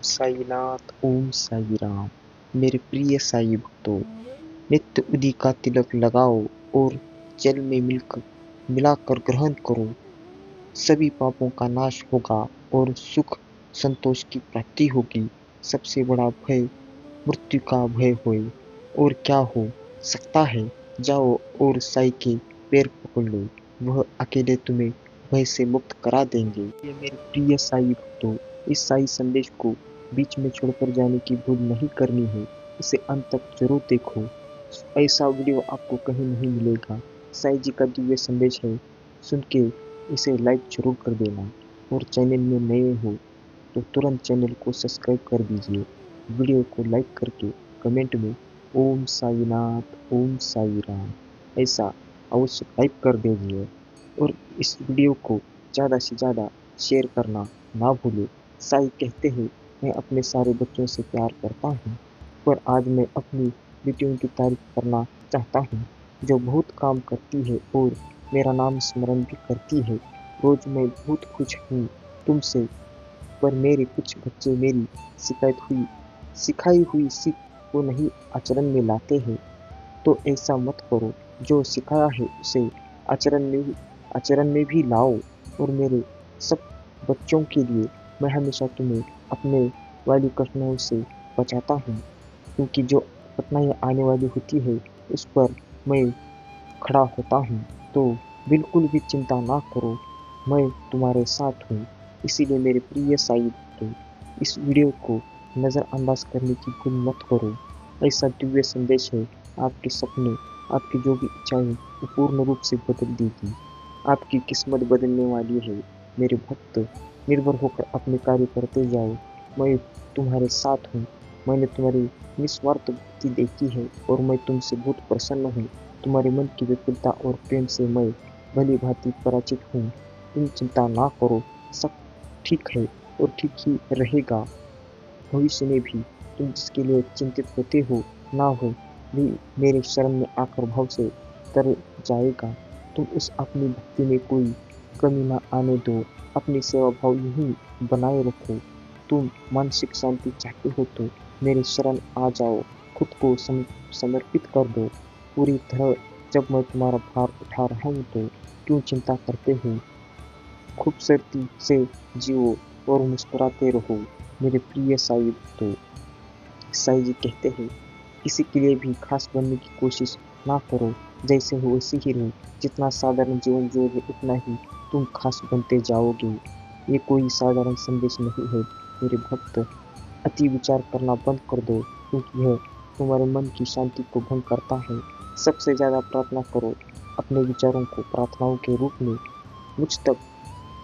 साईनाथ ओम साई राम। मेरे प्रिय साई भक्तों, नित्य उदी का तिलक लगाओ और जल में मिलाकर ग्रहण करो। सभी पापों का नाश होगा और सुख संतोष की प्राप्ति होगी। सबसे बड़ा भय मृत्यु का भय होए और क्या हो सकता है। जाओ और साई के पैर पकड़ लो, वह अकेले तुम्हें भय से मुक्त करा देंगे। ये मेरे प्रिय साई भक्तों, इस साई संदेश को बीच में छोड़कर जाने की भूल नहीं करनी है। इसे अंत तक जरूर देखो। ऐसा वीडियो आपको कहीं नहीं मिलेगा। साई जी का दिव्य संदेश है, सुन के इसे लाइक जरूर कर देना। और चैनल में नए हो तो तुरंत चैनल को सब्सक्राइब कर दीजिए। वीडियो को लाइक करके कमेंट में ओम साईनाथ ओम साई राम ऐसा अवश्य टाइप कर दीजिए। और इस वीडियो को ज़्यादा से ज़्यादा शेयर करना ना भूलें। साई कहते हैं, मैं अपने सारे बच्चों से प्यार करता हूँ, पर आज मैं अपनी बेटियों की तारीफ करना चाहता हूँ, जो बहुत काम करती है और मेरा नाम स्मरण भी करती है। रोज मैं बहुत खुश हूँ तुमसे, पर मेरे कुछ बच्चे मेरी सिखाई हुई सीख को नहीं आचरण में लाते हैं। तो ऐसा मत करो, जो सिखाया है उसे आचरण में भी लाओ। और मेरे सब बच्चों के लिए मैं हमेशा तुम्हें अपने वाली कठिनाइयों से बचाता हूँ, क्योंकि जो कठिनाइयाँ आने वाली होती है उस पर मैं खड़ा होता हूँ। तो बिल्कुल भी चिंता ना करो, मैं तुम्हारे साथ हूँ। इसीलिए मेरे प्रिय साई भक्तों, इस वीडियो को नज़रअंदाज करने की भूल मत करो। ऐसा दिव्य संदेश है, आपके सपने, आपकी जो भी इच्छाएं वो पूर्ण रूप से बदल देगी। आपकी किस्मत बदलने वाली है। मेरे भक्त, निर्भर होकर अपने कार्य करते जाओ। मैं तुम्हारे साथ हूँ। मैंने तुम्हारी निस्वार्थ भक्ति देखी है और मैं तुमसे बहुत प्रसन्न हूँ। तुम्हारे मन की व्याकुलता और प्रेम से मैं भली भांति परिचित हूँ। तुम चिंता ना करो, सब ठीक है और ठीक ही रहेगा। भविष्य में भी तुम जिसके लिए चिंतित होते हो ना हो भी मेरे शरण में आकर भाव से तर जाएगा। तुम उस अपनी भक्ति में कोई कमी ना आने दो। अपनी सेवा भाव यही बनाए रखो। तुम मानसिक शांति चाहते हो तो मेरे शरण आ जाओ। खुद को समर्पित कर दो पूरी तरह। जब मैं तुम्हारा भार उठा रहा हूँ तो क्यों चिंता करते हो। खूबसूरती से जियो और मुस्कुराते रहो। मेरे प्रिय साई भक्तों, साई जी कहते हैं, किसी के लिए भी खास बनने की कोशिश ना करो। जैसे हो वैसे ही रहो। जितना साधारण जीवन जियोगे उतना ही तुम खास बनते जाओगे। ये कोई साधारण संदेश नहीं है मेरे भक्त। अति विचार करना बंद कर दो, क्योंकि यह तुम्हारे मन की शांति को भंग करता है। सबसे ज्यादा प्रार्थना करो। अपने विचारों को प्रार्थनाओं के रूप में मुझ तक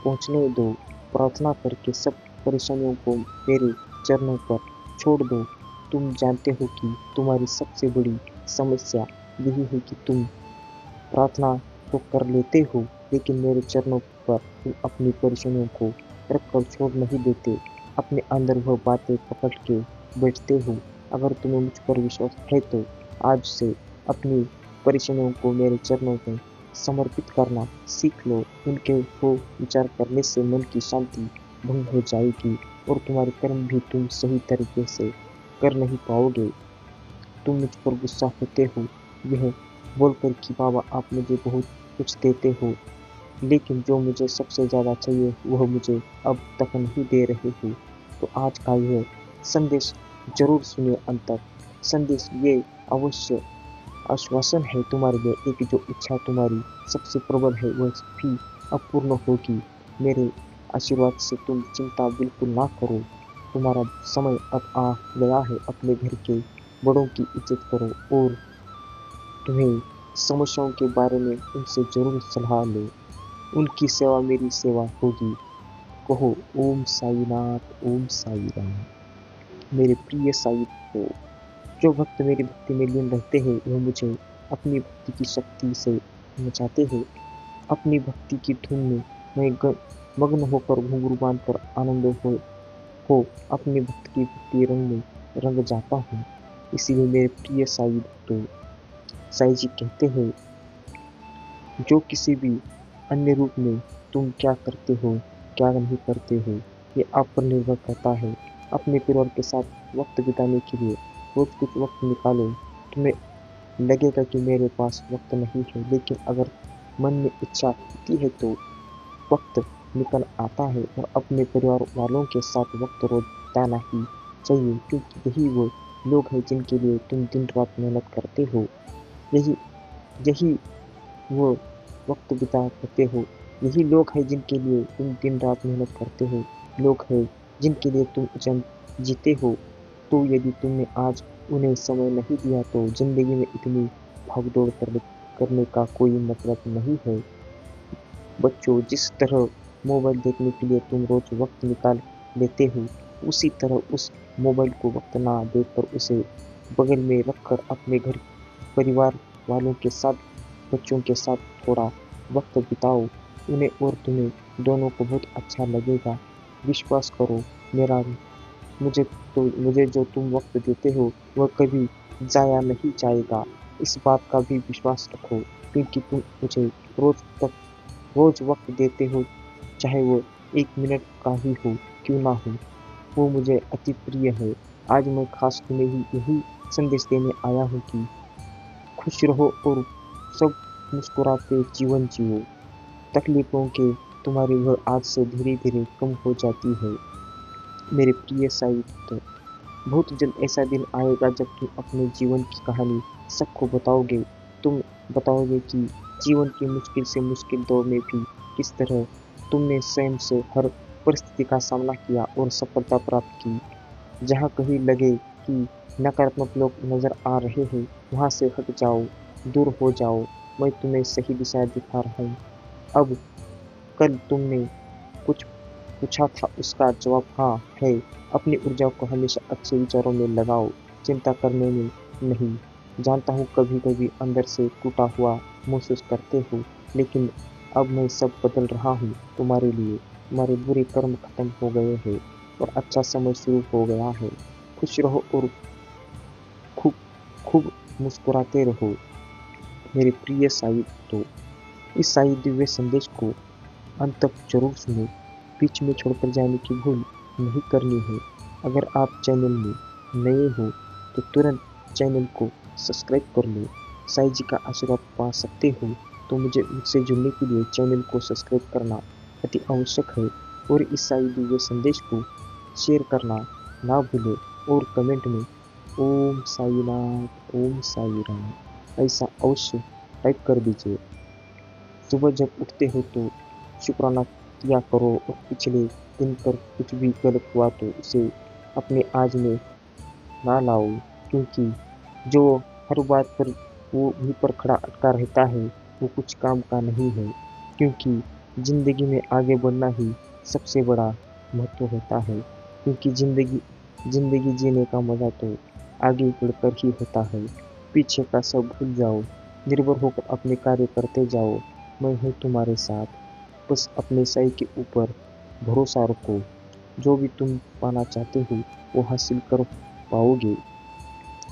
पहुँचने दो। प्रार्थना करके सब परेशानियों को मेरे चरणों पर छोड़ दो। तुम जानते हो कि तुम्हारी सबसे बड़ी समस्या यही है कि तुम प्रार्थना तो कर लेते हो, लेकिन मेरे चरणों पर तुम अपनी परेशानियों को रखकर छोड़ नहीं देते। अपने अंदर वह बातें पकड़ के बैठते हो। अगर तुम्हें मुझ पर विश्वास है तो आज से अपनी परेशानियों को मेरे चरणों में समर्पित करना सीख लो। उनके हो विचार करने से मन की शांति भंग हो जाएगी और तुम्हारे कर्म भी तुम सही तरीके से कर नहीं पाओगे। तुम मुझ पर गुस्सा होते हो यह बोलकर कि बाबा आप मुझे बहुत कुछ देते हो, लेकिन जो मुझे सबसे ज़्यादा चाहिए वह मुझे अब तक नहीं दे रहे हो। तो आज का यह संदेश जरूर सुनिए अंत तक। संदेश ये अवश्य आश्वासन है तुम्हारे लिए। एक जो इच्छा तुम्हारी सबसे प्रबल है वह भी अपूर्ण होगी। मेरे आशीर्वाद से तुम चिंता बिल्कुल ना करो। तुम्हारा समय अब आ गया है। अपने घर के बड़ों की इज्जत करो और तुम्हें समस्याओं के बारे में उनसे जरूर सलाह लो। उनकी सेवा मेरी सेवा होगी। कहो ओम साईनाथ ओम साई राम। मेरे प्रिय साई को, जो भक्त मेरी भक्ति में लीन रहते हैं वह मुझे अपनी भक्ति की शक्ति से नचाते हैं। अपनी भक्ति की धुन में मैं मग्न होकर घुंघरू बांध कर आनंद हो अपने भक्त की भक्ति रंग में रंग जाता हूँ। इसीलिए मेरे प्रिय साई भक्तों, साई जी कहते हैं, जो किसी भी अन्य रूप में तुम क्या करते हो क्या नहीं करते हो ये आप पर निर्भर करता है। अपने परिवार के साथ वक्त बिताने के लिए रोज कुछ वक्त निकालो। तुम्हें लगेगा कि मेरे पास वक्त नहीं है, लेकिन अगर मन में इच्छा होती है तो वक्त निकल आता है। और अपने परिवार वालों के साथ वक्त रोज बिताना ही चाहिए, क्योंकि यही वो लोग हैं जिनके लिए तुम दिन रात मेहनत करते हो। यही यही वो वक्त बिता करते हो। यही लोग हैं जिनके लिए तुम दिन रात मेहनत करते हो। लोग हैं जिनके लिए तुम जंग जीते हो। तो यदि तुमने आज उन्हें समय नहीं दिया तो जिंदगी में इतनी भागदौड़ करने का कोई मतलब नहीं है। बच्चों, जिस तरह मोबाइल देखने के लिए तुम रोज वक्त निकाल लेते हो, उसी तरह उस मोबाइल को वक्त ना देकर उसे बगल में रखकर अपने घर परिवार वालों के साथ, बच्चों के साथ थोड़ा वक्त बिताओ। उन्हें और तुम्हें दोनों को बहुत अच्छा लगेगा। विश्वास करो मेरा, मुझे मुझे जो तुम वक्त देते हो वह कभी जाया नहीं जाएगा। इस बात का भी विश्वास रखो, क्योंकि तुम मुझे रोज तक रोज वक्त देते हो, चाहे वो 1 मिनट का ही हो क्यों ना हो, वो मुझे अति प्रिय है। आज मैं खास तुम्हें ही यही संदेश देने आया हूँ कि खुश रहो और सब मुस्कुराते जीवन जियो। तकलीफों के तुम्हारी घर आज से धीरे धीरे कम हो जाती है। मेरे प्रिय साहित्य, बहुत जल्द ऐसा दिन आएगा जब तुम अपने जीवन की कहानी सबको बताओगे। तुम बताओगे कि जीवन की मुश्किल से मुश्किल दौर में भी किस तरह तुमने स्वयं से हर परिस्थिति का सामना किया और सफलता प्राप्त की। जहाँ कहीं लगे कि नकारात्मक लोग नजर आ रहे हैं, वहाँ से हट जाओ, दूर हो जाओ। मैं तुम्हें सही दिशा दिखा रहा हूँ। अब कल तुमने कुछ पूछा था, उसका जवाब हाँ है। अपनी ऊर्जा को हमेशा अच्छे विचारों में लगाओ, चिंता करने में नहीं। जानता हूँ कभी कभी अंदर से टूटा हुआ महसूस करते हो, लेकिन अब मैं सब बदल रहा हूँ तुम्हारे लिए। तुम्हारे बुरे कर्म खत्म हो गए हैं और अच्छा समय शुरू हो गया है। खुश रहो और खूब खूब मुस्कुराते रहो। मेरे प्रिय साहित्य, इस साई दिव्य संदेश को अंत तक जरूर सुनो। बीच में छोड़कर जाने की भूल नहीं करनी है। अगर आप चैनल में नए हो तो तुरंत चैनल को सब्सक्राइब कर लो। साई जी का आशीर्वाद पा सकते हो तो मुझसे जुड़ने के लिए चैनल को सब्सक्राइब करना अति आवश्यक है। और इस साई दिव्य संदेश को शेयर करना ना भूलो और कमेंट में ओम साईनाथ, ओम साई राम ऐसा अवश्य टाइप कर दीजिए। सुबह जब उठते हो तो शुक्राना किया करो और पिछले दिन पर कुछ भी गलत हुआ तो उसे अपने आज में ना लाओ, क्योंकि जो हर बात पर वो वहीं पर खड़ा अटका रहता है वो कुछ काम का नहीं है। क्योंकि जिंदगी में आगे बढ़ना ही सबसे बड़ा महत्व होता है। क्योंकि जिंदगी जीने का मजा तो आगे बढ़कर ही होता है। पीछे का सब भूल जाओ, निर्भर होकर अपने कार्य करते जाओ। मैं हूँ तुम्हारे साथ, बस अपने सही के ऊपर भरोसा रखो। जो भी तुम पाना चाहते हो वो हासिल कर पाओगे।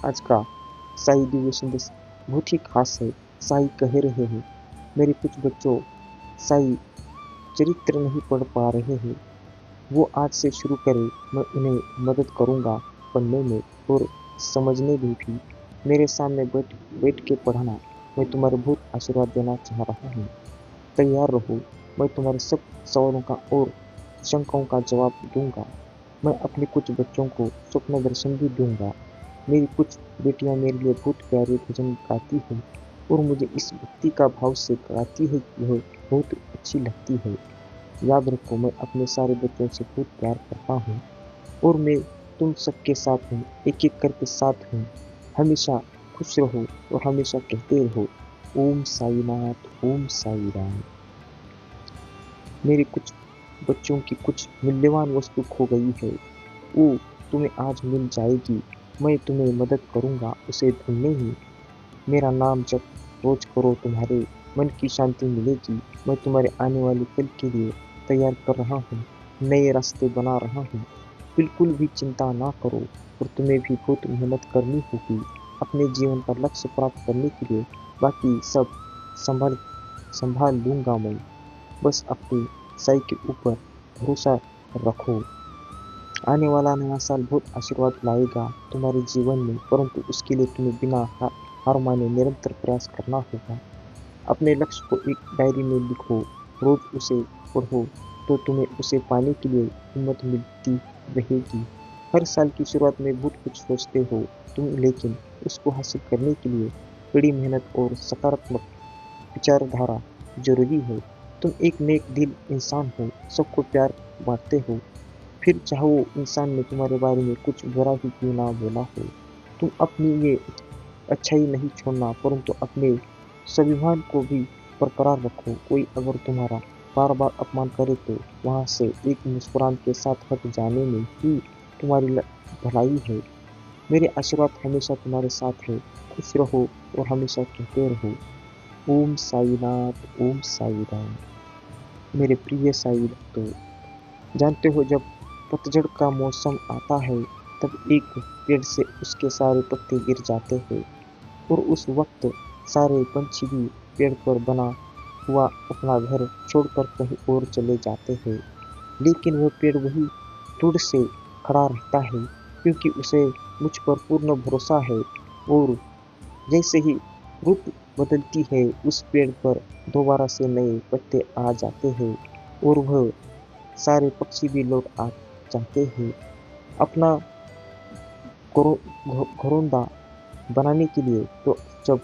आज का साई दिव्य संदेश बहुत ही खास है। साई कह रहे हैं, मेरे कुछ बच्चों साई चरित्र नहीं पढ़ पा रहे हैं, वो आज से शुरू करें। मैं उन्हें मदद करूंगा पढ़ने में और समझने में भी। मेरे सामने बैठ बैठ के पढ़ना। मैं तुम्हारे बहुत आशीर्वाद देना चाह रहा हूँ। तैयार रहो, मैं तुम्हारे सब सवालों का और शंकाओं का जवाब दूंगा। मैं अपने कुछ बच्चों को स्वप्न दर्शन भी दूंगा। मेरी कुछ बेटियां मेरे लिए बहुत प्यारे भजन गाती हैं और मुझे इस भक्ति का भाव से गाती है कि यह बहुत अच्छी लगती है। याद रखो, मैं अपने सारे बच्चों से बहुत प्यार करता हूँ और मैं तुम सबके साथ हूँ, एक एक करके साथ हूँ। हमेशा खुश रहो और हमेशा कहते रहो ओम साईनाथ, ओम साई राम। मेरे कुछ बच्चों की कुछ मूल्यवान वस्तु खो गई है, वो तुम्हें आज मिल जाएगी। मैं तुम्हें मदद करूंगा उसे ढूंढने में। मेरा नाम जब रोज करो, तुम्हारे मन की शांति मिलेगी। मैं तुम्हारे आने वाले कल के लिए तैयार कर रहा हूँ, नए रास्ते बना रहा हूँ। बिल्कुल भी चिंता ना करो और तुम्हें भी बहुत मेहनत करनी होगी अपने जीवन का लक्ष्य प्राप्त करने के लिए। बाकी सब संभाल संभाल लूंगा मैं। बस अपनी सही के ऊपर भरोसा रखो। आने वाला नया साल बहुत आशीर्वाद लाएगा तुम्हारे जीवन में, परंतु उसके लिए तुम्हें बिना हार माने निरंतर प्रयास करना होगा। अपने लक्ष्य को एक डायरी में लिखो, रोज उसे पढ़ो, तो तुम्हें उसे पाने के लिए हिम्मत मिलती रहेगी। हर साल की शुरुआत में बहुत कुछ सोचते हो तुम, लेकिन उसको हासिल करने के लिए कड़ी मेहनत और सकारात्मक विचारधारा जरूरी है। तुम एक नेक दिल इंसान हो, सबको प्यार बांटते हो, फिर चाहे वो इंसान ने तुम्हारे बारे में कुछ बुरा ही क्यों ना बोला हो। तुम अपनी ये अच्छाई नहीं छोड़ना, परंतु अपने स्वाभिमान को भी बरकरार रखो। कोई अगर तुम्हारा बार बार अपमान करे तो वहां से एक मुस्कुराहट के साथ हट जाने में ही तुम्हारी भलाई है। मेरे आशीर्वाद हमेशा तुम्हारे साथ है। खुश रहो और हमेशा कहते रहो, ओम साईनाथ, ओम साई राम। मेरे प्रिय साई भक्तों, जानते हो जब पतझड़ का मौसम आता है तब एक पेड़ से उसके सारे पत्ते गिर जाते हैं और उस वक्त सारे पंछी भी पेड़ पर बना हुआ अपना घर छोड़कर कहीं और चले जाते हैं, लेकिन वह पेड़ वही तुड़ से खड़ा रहता है, क्योंकि उसे मुझ पर पूर्ण भरोसा है। और जैसे ही रुत बदलती है, उस पेड़ पर दोबारा से नए पत्ते आ जाते हैं और वह सारे पक्षी भी लौट आ जाते हैं अपना घरोंदा बनाने के लिए। तो जब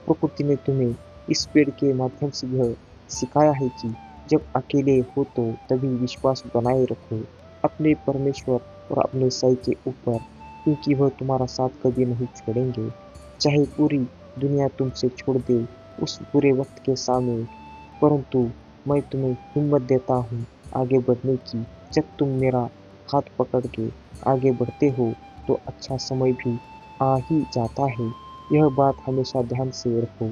प्रकृति ने तुम्हें इस पेड़ के माध्यम से यह सिखाया है कि जब अकेले हो तो तभी विश्वास बनाए रखो अपने परमेश्वर और अपने साई के ऊपर, क्योंकि वह तुम्हारा साथ कभी नहीं छोड़ेंगे, चाहे पूरी दुनिया तुमसे छोड़ दे उस बुरे वक्त के सामने। परंतु मैं तुम्हें हिम्मत देता हूँ आगे बढ़ने की। जब तुम मेरा हाथ पकड़ के आगे बढ़ते हो तो अच्छा समय भी आ ही जाता है। यह बात हमेशा ध्यान से रखो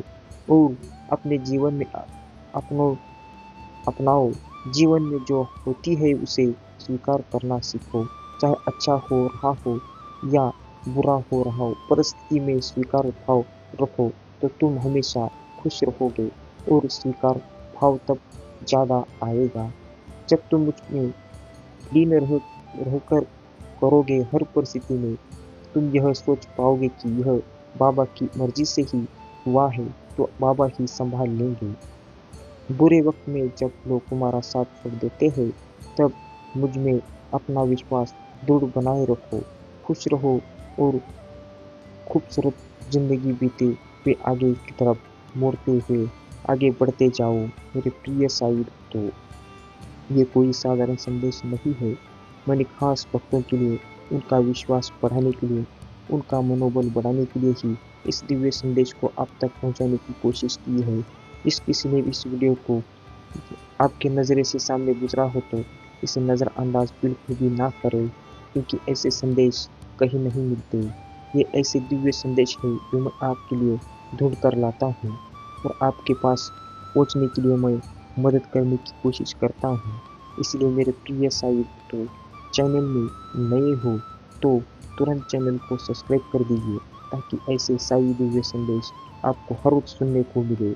और अपने जीवन में अपनों अपनाओ। जीवन में जो होती है उसे स्वीकार करना सीखो, चाहे अच्छा हो रहा हो या बुरा हो रहा हो। परिस्थिति में स्वीकार भाव रखो तो तुम हमेशा खुश रहोगे और स्वीकार भाव तब ज़्यादा आएगा जब तुम मुझ में लीन रहकर करोगे। हर परिस्थिति में तुम यह सोच पाओगे कि यह बाबा की मर्जी से ही हुआ है, तो बाबा ही संभाल लेंगे। बुरे वक्त में जब लोग तुम्हारा साथ छोड़ देते हैं तब मुझ में अपना विश्वास दृढ़ बनाए रखो। खुश रहो और खूबसूरत जिंदगी बीते पे आगे की तरफ मोड़ते हुए आगे बढ़ते जाओ। मेरे प्रिय साई तो ये कोई साधारण संदेश नहीं है। मैंने खास भक्तों के लिए, उनका विश्वास बढ़ाने के लिए, उनका मनोबल बढ़ाने के लिए ही इस दिव्य संदेश को आप तक पहुंचाने की कोशिश की है। इस किसी ने इस वीडियो को आपके नज़रे से सामने गुजरा हो तो इसे नज़रअंदाज बिल्कुल भी ना करें, क्योंकि ऐसे संदेश कहीं नहीं मिलते। ये ऐसे दिव्य संदेश है जो मैं आपके लिए ढूंढ कर लाता हूँ और आपके पास पहुँचने के लिए मैं मदद करने की कोशिश करता हूँ। इसलिए मेरे प्रिय साई तो चैनल में नए हो तो तुरंत चैनल को सब्सक्राइब कर दीजिए, ताकि ऐसे साई दिव्य संदेश आपको हर रोज सुनने को मिले।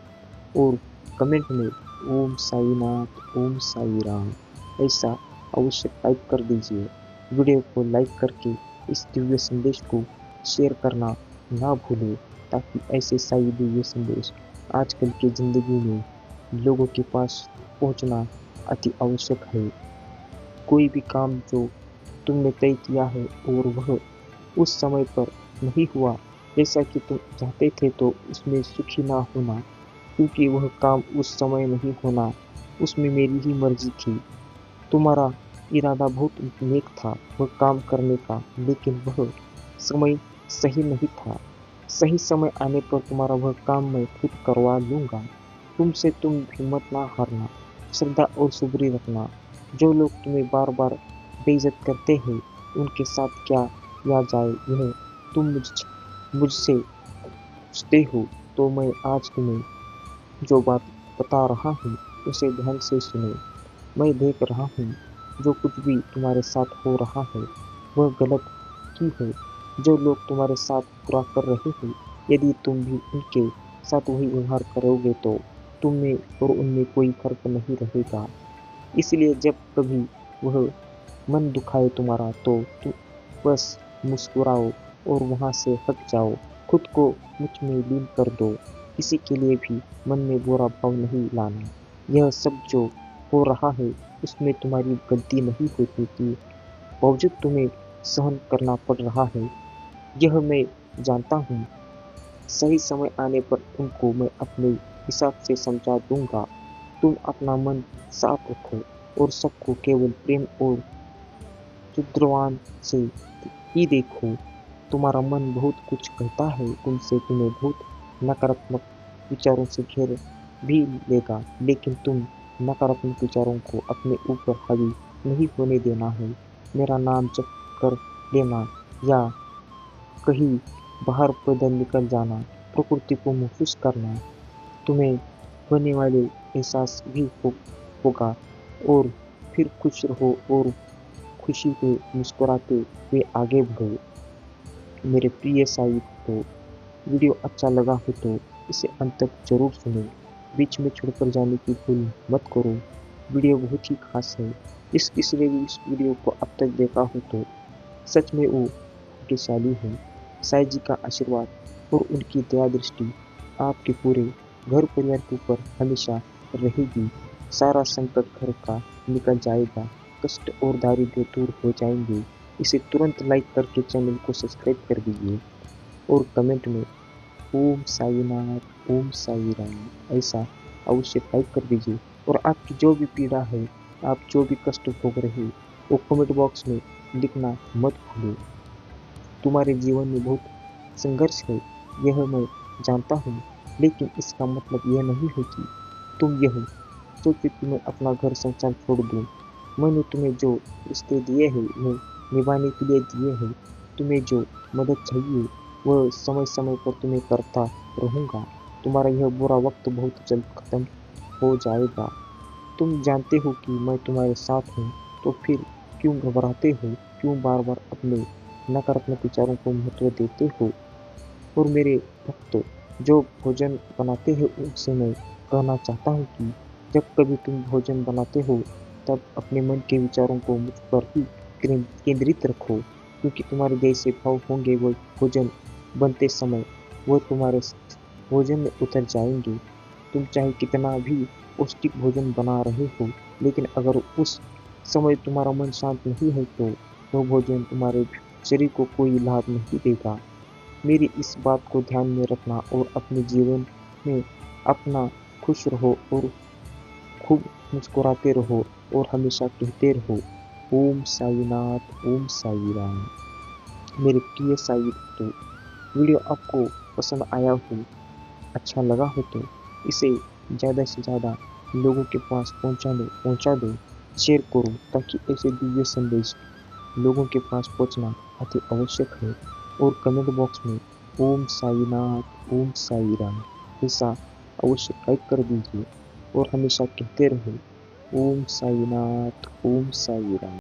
और कमेंट में ओम साईनाथ, ओम साई राम ऐसा अवश्य टाइप कर दीजिए। वीडियो को लाइक करके इस दिव्य संदेश को शेयर करना ना भूलें, ताकि ऐसे साई दिव्य संदेश आजकल की ज़िंदगी में लोगों के पास पहुंचना अति आवश्यक है। कोई भी काम जो तुमने तय किया है और वह उस समय पर नहीं हुआ जैसा कि तुम चाहते थे, तो उसमें सुखी ना होना, क्योंकि वह काम उस समय नहीं होना, उसमें मेरी ही मर्जी थी। तुम्हारा इरादा बहुत नेक था वह काम करने का, लेकिन वह समय सही नहीं था। सही समय आने पर तुम्हारा वह काम मैं खुद करवा लूँगा। तुमसे तुम हिम्मत ना हारना, श्रद्धा और सुबरी रखना। जो लोग तुम्हें बार बार बेइज्जत करते हैं उनके साथ क्या किया जाए यह तुम मुझसे पूछते हो, तो मैं आज तुम्हें जो बात बता रहा हूँ उसे ध्यान से सुनो। मैं देख रहा हूँ जो कुछ भी तुम्हारे साथ हो रहा है वह गलत ही है। जो लोग तुम्हारे साथ बुरा कर रहे हैं, यदि तुम भी उनके साथ वही व्यवहार करोगे तो तुम में और उनमें कोई फर्क नहीं रहेगा। इसलिए जब कभी वह मन दुखाए तुम्हारा तो तुम बस मुस्कुराओ और वहाँ से हट जाओ। खुद को मुझ में लीन कर दो। किसी के लिए भी मन में बुरा भाव नहीं लाना। यह सब जो हो रहा है उसमें तुम्हारी गलती नहीं होती कि बावजूद तुम्हें सहन करना पड़ रहा है। यह मैं जानता हूँ। सही समय आने पर तुमको मैं अपने हिसाब से समझा दूंगा। तुम अपना मन साफ रखो और सबको केवल प्रेम और शुद्रवान से ही देखो। तुम्हारा मन बहुत कुछ कहता है तुमसे, तुम्हें बहुत नकारात्मक विचारों से घेर भी लेगा, लेकिन तुम नकारात्मक विचारों को अपने ऊपर हावी नहीं होने देना है। मेरा नाम जप कर लेना या कहीं बाहर पैदल निकल जाना, प्रकृति को महसूस करना, तुम्हें होने वाले एहसास भी होगा। और फिर खुश रहो और खुशी से मुस्कुराते हुए आगे बढ़ो। मेरे प्रिय साहित्य, वीडियो अच्छा लगा हो तो इसे अंत तक जरूर सुनो। बीच में छोड़कर जाने की भूल मत करो। वीडियो बहुत ही खास है। जिस किसी ने भी इस वीडियो को अब तक देखा हो तो सच में वो भाग्यशाली है। साईं जी का आशीर्वाद और उनकी दया दृष्टि आपके पूरे घर परिवार के ऊपर हमेशा रहेगी। सारा संकट घर का निकल जाएगा। कष्ट और दारिद्र्य दूर हो जाएंगे। इसे तुरंत लाइक करके चैनल को सब्सक्राइब कर दीजिए और कमेंट में ओम साईनाथ, ओम साई राम ऐसा अवश्य टाइप कर दीजिए। और आपकी जो भी पीड़ा है, आप जो भी कष्ट भोग रहे हो, वो कमेंट बॉक्स में लिखना मत भूलो। तुम्हारे जीवन में बहुत संघर्ष है, यह मैं जानता हूँ, लेकिन इसका मतलब यह नहीं है कि तुम यह सोचो कि मैं अपना घर संसार छोड़ दूँ। मैंने तुम्हें जो रिश्ते दिए हैं उन्हें निभाने के लिए दिए हैं। तुम्हें जो मदद चाहिए वह समय समय पर तुम्हें करता रहूँगा। तुम्हारा यह बुरा वक्त बहुत जल्द खत्म हो जाएगा। तुम जानते हो कि मैं तुम्हारे साथ हूँ, तो फिर क्यों घबराते हो? क्यों बार बार अपने नकारात्मक विचारों को महत्व देते हो? और मेरे भक्तों, जो भोजन बनाते हैं उनसे मैं कहना चाहता हूँ कि जब कभी तुम भोजन बनाते हो तब अपने मन के विचारों को मुझ पर ही केंद्रित रखो, क्योंकि तुम्हारे जैसे भाव होंगे वो भोजन बनते समय वो तुम्हारे भोजन में उतर जाएंगे। तुम चाहे कितना भी पौष्टिक भोजन बना रहे हो, लेकिन अगर उस समय तुम्हारा मन शांत नहीं है तो वह भोजन तुम्हारे शरीर को कोई लाभ नहीं देगा। मेरी इस बात को ध्यान में रखना और अपने जीवन में अपना खुश रहो और खूब मुस्कुराते रहो और हमेशा कहते रहो ओम साईनाथ, ओम साई राम। मेरे प्रिय साई भक्तों, वीडियो आपको पसंद आया हो, अच्छा लगा हो तो इसे ज़्यादा से ज़्यादा लोगों के पास पहुंचा दो, शेयर करो, ताकि ऐसे दिव्य संदेश लोगों के पास पहुंचना अति आवश्यक है। और कमेंट बॉक्स में ओम साईनाथ, ओम साई राम ऐसा अवश्य टाइप कर दीजिए और हमेशा कहते रहो ओम साईनाथ, ओम साई राम।